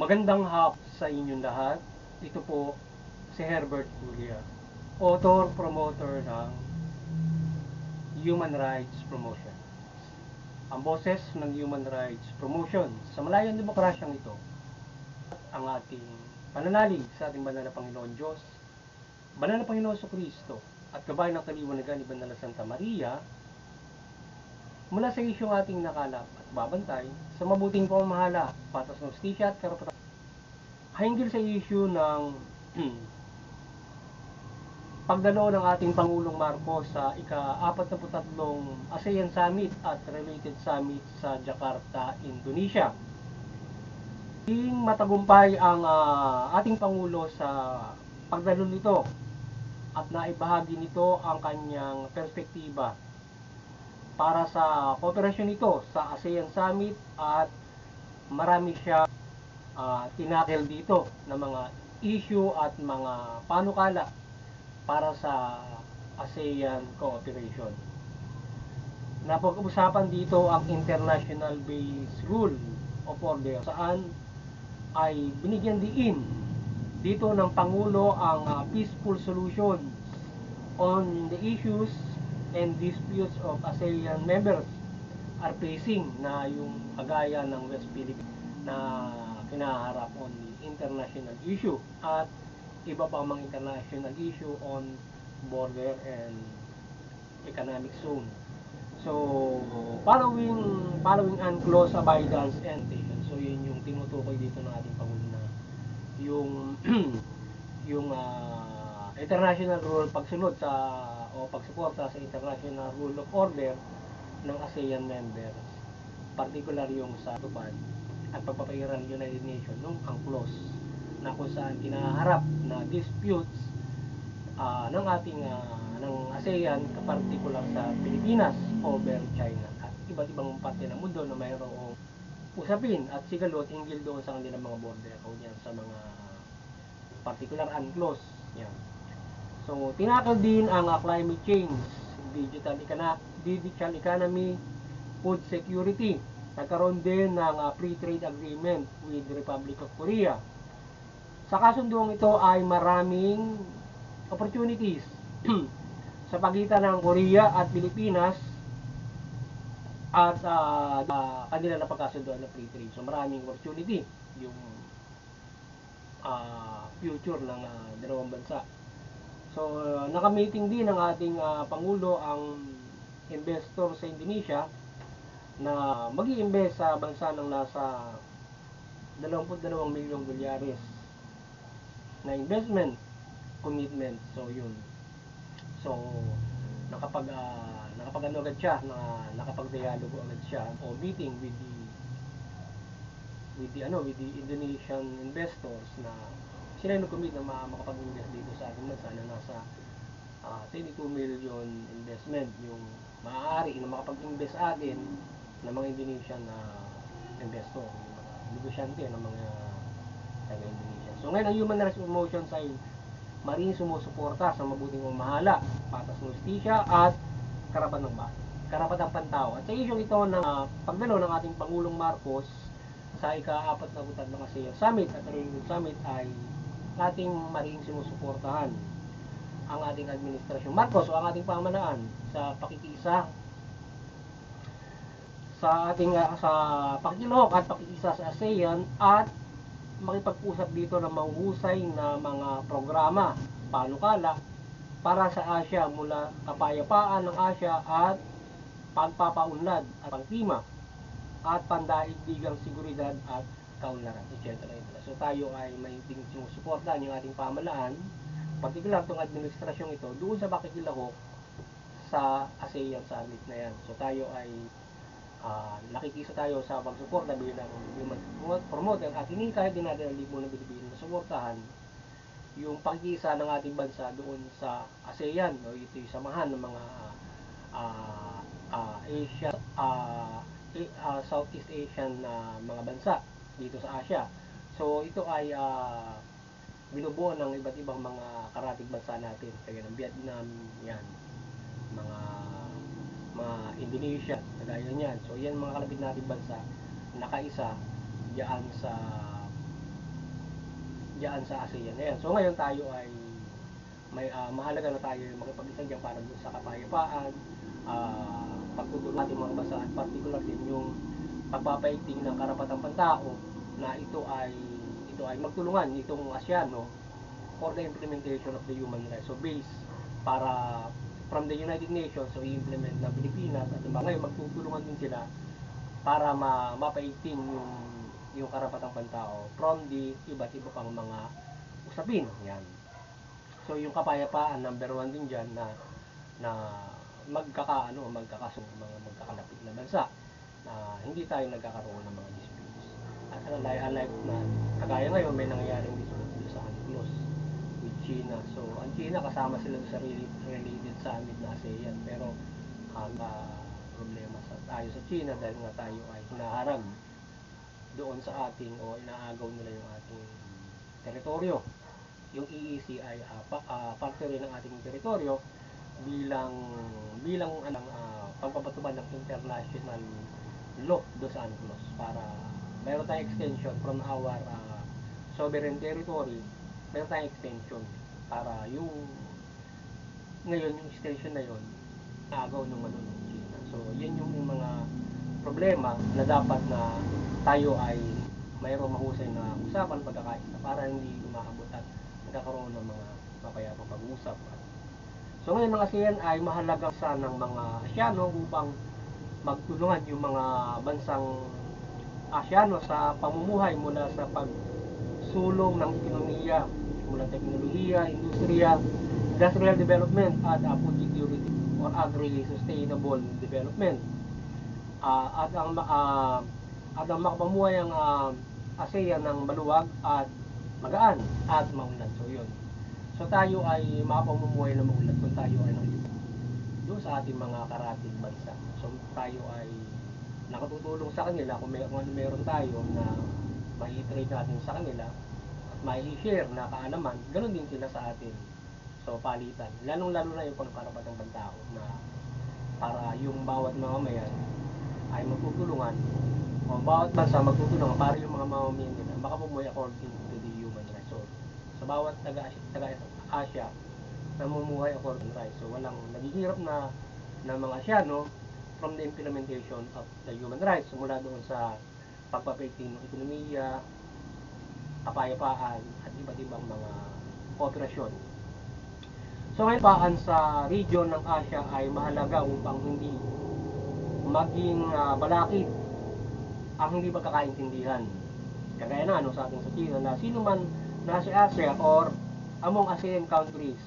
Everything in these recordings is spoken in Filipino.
Magandang hapon sa inyong lahat. Ito po si Herbert Julia, author, promoter ng Human Rights Promotion. Ang boses ng Human Rights Promotion sa malayang demokrasyang ito, ang ating pananalig sa ating banal na Panginoon Diyos, banal na Panginoon Kristo, at kabayan ng kaliwanagan ni Banal na Santa Maria, mula sa isyong ating nakalap at babantay sa mabuting pamamahala, patas ng hustisya at karapatan. Hinggil sa issue ng pagdalo ng ating Pangulong Marcos sa ika-43 ASEAN Summit at related summit sa Jakarta, Indonesia. Naging matagumpay ang ating Pangulo sa pagdalo nito at naibahagi nito ang kanyang perspektiba para sa kooperasyon nito sa ASEAN Summit, at marami siya tinakil dito ng mga issue at mga panukala para sa ASEAN cooperation. Napag-usapan dito ang international based rule of order, saan ay binigyan diin dito ng Pangulo ang peaceful solutions on the issues and disputes of ASEAN members are facing, na yung kagaya ng West Philippines na kinaharap on the international issue at iba pa mga international issue on border and economic zone. So, following and close abidance and attention. So, yun yung tinutukoy dito ng ating Pangulo na yung yung international rule, pagsunod sa o pagsuporta sa international rule of order ng ASEAN members, particular yung sa tupad at pagpapairan ng United Nations nung UNCLOS, na kung saan kinaharap na disputes ng ating ng ASEAN, particular sa Pilipinas over China at iba't ibang parte ng mundo na mayroong usapin at sigalot hinggil doon sa kanilang mga border o yan sa mga particular UNCLOS yan. So, tinakal din ang climate change, digital economy, food security. Nagkaroon din ng free trade agreement with the Republic of Korea. Sa kasunduang ito ay maraming opportunities sa pagitan ng Korea at Pilipinas at kanila na pagkasunduan ng free trade. So maraming opportunity yung future ng dalawang bansa. So nakamiting din ng ating Pangulo ang investor sa Indonesia na mag-i-invest sa bansa ng nasa 22 milyong dolyares na investment commitment. So yun. So nakapag-ano agad siya, nakapag-dialogo agad siya o meeting with the Indonesian investors na sila nag-commit na makapag-invest dito sa ating bansa na nasa 22 million investment yung maaari na makapag-invest atin ng mga Indonesian investor, yung mga negosyante ng mga taga-Indonesia. So ngayon ang Human Rights Promotion ay maring sumusuporta sa mabuting pamamahala, patas ng hustisya at karapatang pantao. At sa isyong ito ng pagdalo ng ating Pangulong Marcos sa ika-43 ng ASEAN Summit at Related Summit ay ating maring sumusuportahan ang ating administrasyon Marcos o ang ating pamahalaan sa pakikiisa sa ating sa pakikilahok at pakikiisa sa ASEAN at makipag-usap dito ng mahusay na mga programa, panukala para sa Asia, mula kapayapaan ng Asia at pagpapaunlad at pangklima at pandaigdigang seguridad at kaunlaran, etc. So tayo ay may sinusuportahan yung ating pamahalaan, particular itong administrasyong ito, doon sa pakikilahok sa ASEAN Summit na yan. So tayo ay nakikisa tayo sa pagsuporta bilang human promoter at hinihikayat din natin ang libo ng Pilipino na suportahan yung pagkisa ng ating bansa doon sa ASEAN o ito yung samahan ng mga Asia, Southeast Asian na mga bansa dito sa Asia. So ito ay binubuo ng iba't ibang mga karatig bansa natin, kaya ng Vietnam yan, mga Indonesia, kagaya niyan. So yan mga kalapit nating bansa nakaisa diyan sa diyan sa ASEAN na yan. So ngayon tayo ay may mahalaga na tayo makipag-isa diyan para doon sa kapayapaan, pagtutulong natin mga bansa at particular din yung pagpapaigting ng karapatang pantao na ito ay magtulungan itong ASEAN for the implementation of the human rights. So base para from the United Nations, so i-implement ng Pilipinas at ngayon magtutulungan din sila para mapaigting yung karapatang pantao from the iba't iba pang mga usapin. Yan. So yung kapayapaan, number 1 din diyan na magkakasundo mga magkakalapit na bansa na hindi tayo nagkakaroon ng mga disputes. At unlike na kagaya ngayon may nangyayaring dispute sa UNCLOS with China. So ang China kasama sila sa related summit na ASEAN, pero problema tayo sa China dahil nga tayo ay hinaharag doon sa ating inaagaw nila yung ating teritoryo. Yung EEC ay parte rin ng ating teritoryo bilang pagpapatupad ng international law do sa UNCLOS para mayroon tayong extension from our sovereign territory, mayroon tayong extension para ngayon yung extension na yon naagaw ng China. So yan yung mga problema na dapat na tayo ay mayroong mahusay na usapan pagkakaisa para hindi umaabot at nagkakaroon ng mga mapayapang pag-uusap. So ngayon ang ASEAN ay mahalaga sa ng mga ASEANO upang magtulungan yung mga bansang ASEANO sa pamumuhay mula sa pagsulong ng ekonomiya, mula teknolohiya, industrial development at food security or agri-sustainable development. At ang makapamuhay ang ASEAN ng maluwag at magaan at maunlad. So yun. So tayo ay mapamumuhay na maunlad kung tayo ay nakikita doon sa ating mga karating bansa. So tayo ay nakatutulong sa kanila kung meron tayo na mai-trade natin sa kanila at mai-share na kaalaman, ganoon din sila sa atin. So palitan. Lalong-lalo na yung pangkarapatang pantao na para yung bawat mamamayan ay magtutulungan o bawat bansa magtutulungan para yung mga mamamayan nila makapumuhay according to the human rights. So sa bawat taga-Asia namumuhay according to rights. So walang naghihirap na mga ASEANO from the implementation of the human rights. So, mula doon sa pagpapaigting ng ekonomiya, kapayapaan at iba't ibang mga kooperasyon. So ngayon paan sa region ng Asia ay mahalaga upang hindi maging balakid ang hindi pagkakaintindihan. Kagaya na sa ating sa China na sino man nasa Asia or among ASEAN countries,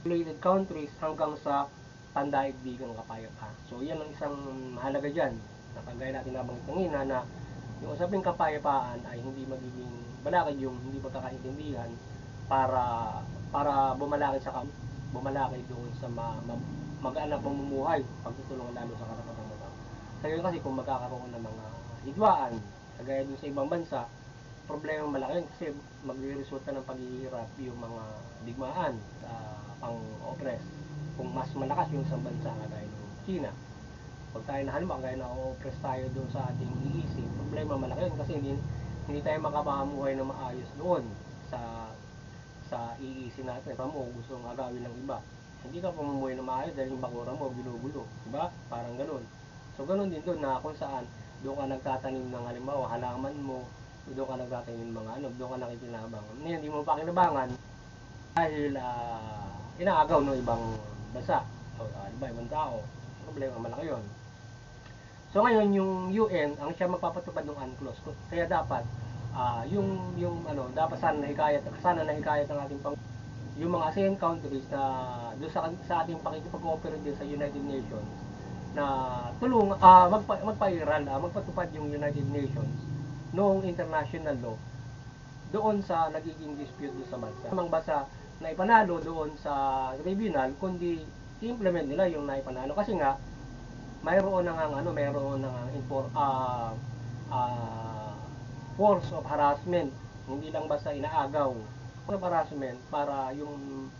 related countries hanggang sa pandaigdigang kapayapaan. So yan ang isang mahalaga dyan. Kagaya natin nabanggit kanina na yung usaping kapayapaan ay hindi magiging balakid yung hindi pagkakaintindihan para bumalakid doon sa magaan na pamumuhay, pagtutulungan lalo sa karapatang tao. Kaya kasi kung magkakaroon ng mga hidwaan, kagaya doon sa ibang bansa, problema malaki kasi magre-resulta ng paghihirap yung mga digmaan pang-oppress kung mas malakas yung isang bansa kagaya ng China. Pag tayo na halimbawa kagaya na o-oppress tayo doon sa ating EEC, problema malaki yun kasi hindi tayo makapamuhay na maayos doon sa EEC natin. Kamo gusto mong agawin ng iba, hindi ka pamumuhay na maayos dahil yung bakura mo ginugulo, diba? Parang ganun. So ganun din doon na kung saan doon ka nagtatanim ng halimbawa halaman mo, doon ka nagtatanim ng mga doon ka nakikinabang. Hindi mo pa kinabangan dahil inaagaw ng ibang bansa o ibang tao. Problema malaki yun. So ngayon yung UN ang siya magpapatupad ng UNCLOS. Kaya dapat dapat sana nahikayat ng ating yung mga ASEAN countries na doon sa ating pakikipag-cooperate din sa United Nations na magpatupad yung United Nations noong international law doon sa nagiging dispute doon sa bansa. Mga bansa na ipanalo doon sa tribunal kundi i-implement nila yung naipanalo kasi nga mayroon force of harassment, hindi lang basta inaagaw ng harassment para yung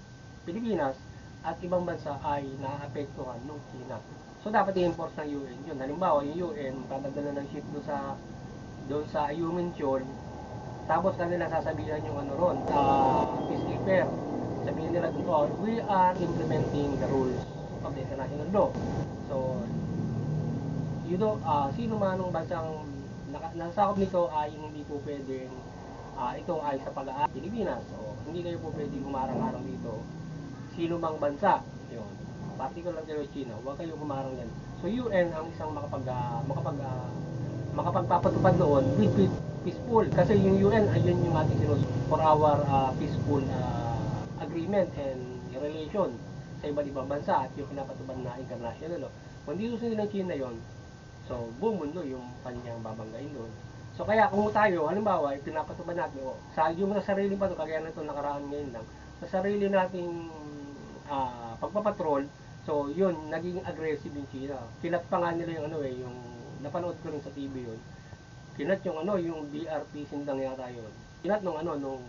Pilipinas at ibang bansa ay naapektuhan ng China. So dapat i-enforce ng UN yun. Halimbawa yung UN magdadala ng ship doon sa Ayungin Shoal, Tapos kanila sasabihan yung ano ron, peacekeeper. Sabihin nila doon, oh, we are implementing the rules of the international law. So, sino man ang bansang nasakop nito ay hindi po pwedeng ito ay sa pag-aari Pilipinas. So, hindi kayo po pwedeng humarang-harang dito. Sino mang bansa, yun. Particular kayo China, huwag kayong humarang yan. So, UN ang isang makapagpapatupad noon with peaceful. Kasi yung UN, ayun yung ating sinus for our peaceful agreement and relation sa iba't ibang bansa at yung pinapatupad na international law. Kung di gusto nilang China yon, so buong mundo yung kanyang babanggain doon. So kaya kung tayo, halimbawa, pinapatupad natin, sa yung sa sarili pa to, kagaya na ito nakaraan ngayon lang, sa sarili nating pagpapatrol, so yun, naging aggressive yung China. Kinat pa nga nila yung yung napanood ko rin sa TV yun. Kinat yung yung BRP Sindang yata yun. Kinat nung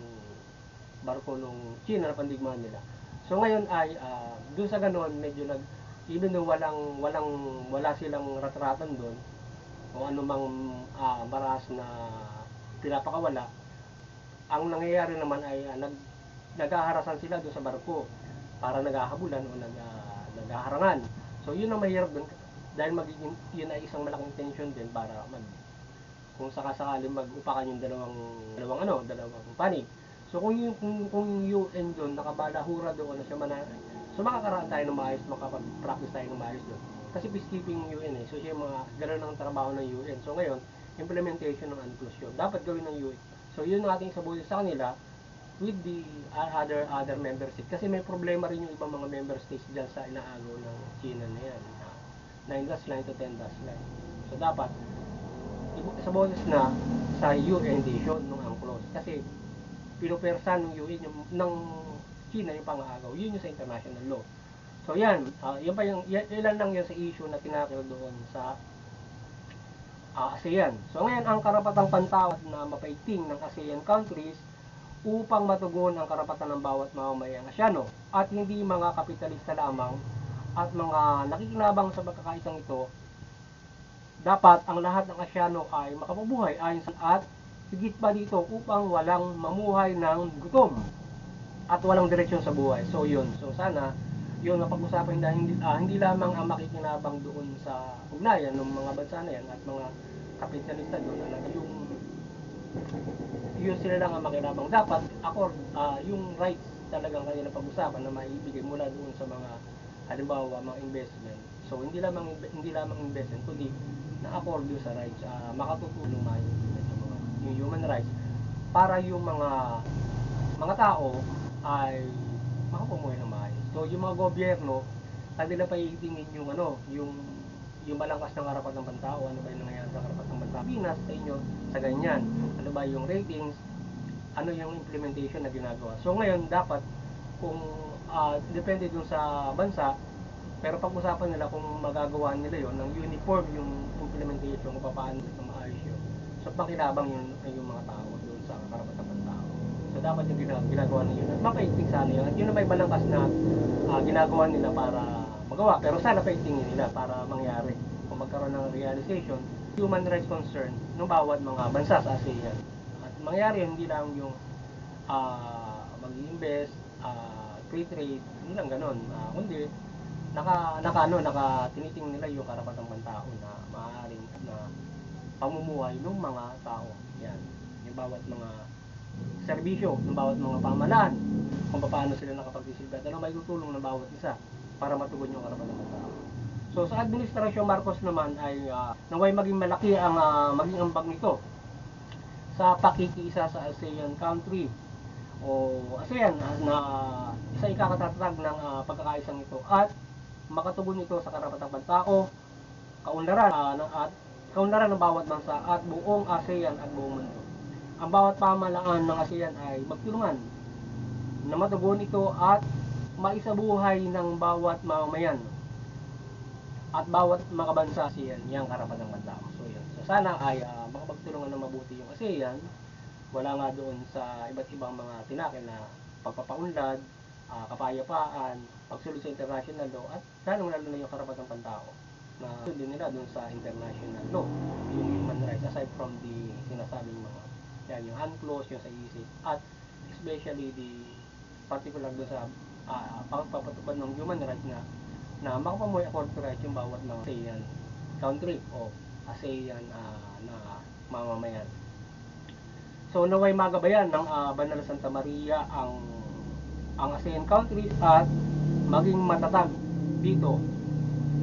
barko nung China na pandigmaan nila. So ngayon ay doon sa ganoon medyo even though wala silang ratratan doon o anumang maras na pinapakawala, ang nangyayari naman ay naghaharasan sila doon sa barko para naghahabulan o naghaharangan. So yun ang mahirap doon dahil magiging yun ay isang malaking tension din para kung sakasakaling mag-upakan yung dalawang panig. So kung yung UN doon nakabalahura doon na siya so makakaraan tayo ng maayos, makapag-practice tayo ng maayos doon. Kasi peacekeeping yung UN so siya mga gano'n ang trabaho ng UN. So ngayon, implementation ng UNCLOS yun. Dapat gawin ng UN. So yun ang ating sabuti sa kanila with the other member states. Kasi may problema rin yung ibang mga member states dyan sa inaagaw ng China na yan. 9 line to 10 line. So dapat sa boses na sa UN ng UNCLOS. Kasi pinupersan ng UN ng China yung pang-aagaw. Yun yung sa international law. So yan, ilan lang yan sa issue na tinakil doon sa ASEAN. So ngayon, ang karapatang pantawad na mapaigting ng ASEAN countries upang matugon ang karapatan ng bawat mamamayang Asyano at hindi mga kapitalista lamang at mga nakikinabang sa pagkakaisang ito. Dapat ang lahat ng Asyano ay makapabuhay ayon sa at higit pa dito upang walang mamuhay ng gutom at walang direksyon sa buhay. So yun. So sana yun mapag-usapan dahil hindi lamang ang makikinabang doon sa ugnayan ng mga bansa na yan at mga kapitalista doon na yun sila lang ang makinabang. Dapat yung rights talagang kanila pag-usapan na maibigay mula doon sa mga halimbawa mga investment. So hindi lamang investment kundi na-accord sa rights, makatutulong yung human rights para yung mga tao ay makapumuhay ng maayos. So yung mga gobyerno, kanila pa itingin yung malangkas ng karapatan ng pantao, ano ba yung nangyayari sa karapatan ng pantao. Pinas sa inyo sa ganyan. Ano ba yung ratings, ano yung implementation na ginagawa. So ngayon dapat kung depende dun sa bansa, pero pag-usapan nila kung magagawa nila yon ng uniform yung implementation kung paano nila maayos yun. So pakinabang yung mga tao doon sa karapatan ng tao. So dapat yung ginagawa nila yun. At mapaigting sana yun. At yun na may balangkas na ginagawa nila para magawa. Pero sana paigtingin nila para mangyari. Kung magkaroon ng realization, human rights concern ng bawat mga bansa sa ASEAN. At mangyari hindi lang yung mag-invest, free trade, hindi lang ganun. Kundi tinitingnan nila yung karapatang pantao na maaaring na pamumuhay ng mga tao. Yan. Yung bawat mga serbisyo, ng bawat mga pamahalaan, kung paano sila nakapagsisilbi at ano may tutulong ng bawat isa para matugon yung karapatang pantao. So sa Administrasyon Marcos naman ay naway maging malaki ang maging ambag nito sa pakikiisa sa ASEAN country o ASEAN na isa ikakatatag ng pagkakaisang ito at makatugon ito sa karapatang pantao, kaunlaran ng bawat bansa at buong ASEAN at buong mundo. Ang bawat pamahalaan ng ASEAN ay magtulungan na matugon ito at maisabuhay ng bawat mamamayan at bawat mga bansa ASEAN yung karapatang pantao. So yun. So sana ay makapagtulungan ng mabuti yung ASEAN. Wala nga doon sa iba't ibang mga tinakil na pagpapaunlad, kapayapaan, pagsulod sa international law at lalo na yung karapatang pantao na sundin nila doon sa international law, yung human rights aside from the sinasabing mga Yan, yung UNCLOS, yung sa ISIS, at especially particular doon sa pagpapatupad ng human rights na makapamuhay according to rights yung bawat mga ASEAN country o ASEAN na mamamayan. So naway magabayan ng Banal na Santa Maria ang ASEAN countries at maging matatag dito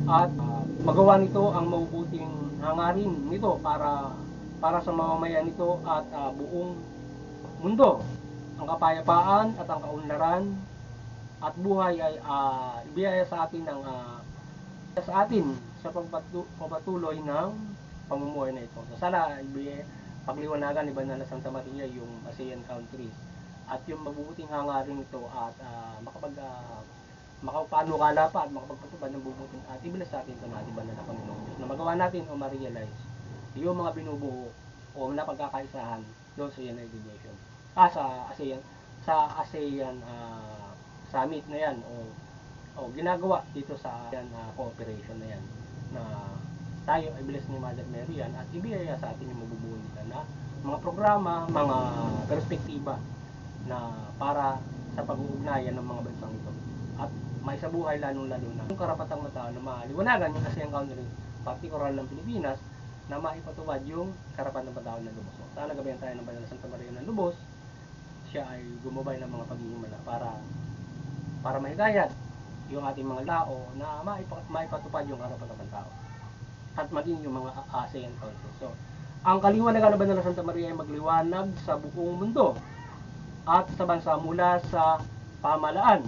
at magawa nito ang mabubuting hangarin nito para sa mamamayan nito at buong mundo. Ang kapayapaan at ang kaunlaran at buhay ay ibiyaya sa atin sa pagpatuloy ng pamumuhay na ito. So sana pagliwanagan ni Banal na Santa Maria yung ASEAN countries at yung mabubuting hangarin nito at makapanukala pa at makapagpatupad ng bubuting at ibilas sa atin ito na ating banal na Panginoon Diyos na magawa natin o ma-realize yung mga binubuo o napagkakaisahan doon sa United Nations sa ASEAN summit na yan o ginagawa dito sa cooperation na yan na tayo ay bilis ni Mother Mary yan at ibigay sa atin yung mabubuo nila na mga programa, mga perspektiba na para sa pag-uugnayan ng mga bansang ito at may sa buhay lalong-lalo na yung karapatang matao na maliwanagan yung ASEAN country, particular ng Pilipinas, na maipatupad yung karapatang matao na lubos. So, sana gabayan tayo ng Banal na Santa Maria ng lubos, siya ay gumabay ng mga pag-iimala para mahikayat yung ating mga tao na maipatupad yung karapatang matao at maging yung mga ASEAN countries. So, ang kaliwanagan ng Banal na Santa Maria ay magliwanag sa buong mundo at sa bansa mula sa pamahalaan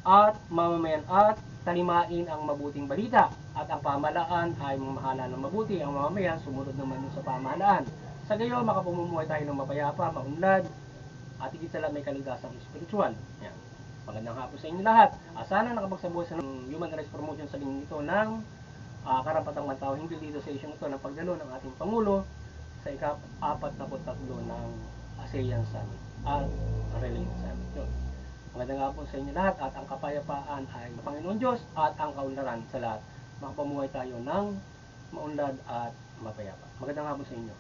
at mamamayan at talimain ang mabuting balita at ang pamahalaan ay mamahala ng mabuti, ang mamamayan sumunod naman sa pamahalaan. Sa gayon, makapamumuhay tayo ng mapayapa, maunlad at higit sa lahat may kaligtasang espiritual. Yan. Magandang hapon sa inyo lahat. Sana nakapagsabuhay sa ng Human Rights Promotion sa linggo ito ng karapatang matao hinggil dito sa isyong ito ng pagdalo ng ating Pangulo sa ika-43 ng ASEAN Summit at Related Summit. Yun. Magandang hapon sa inyo lahat at ang kapayapaan ay Panginoon Diyos at ang kaunlaran sa lahat. Makapamuhay tayo ng maunlad at mapayapa. Magandang hapon sa inyo.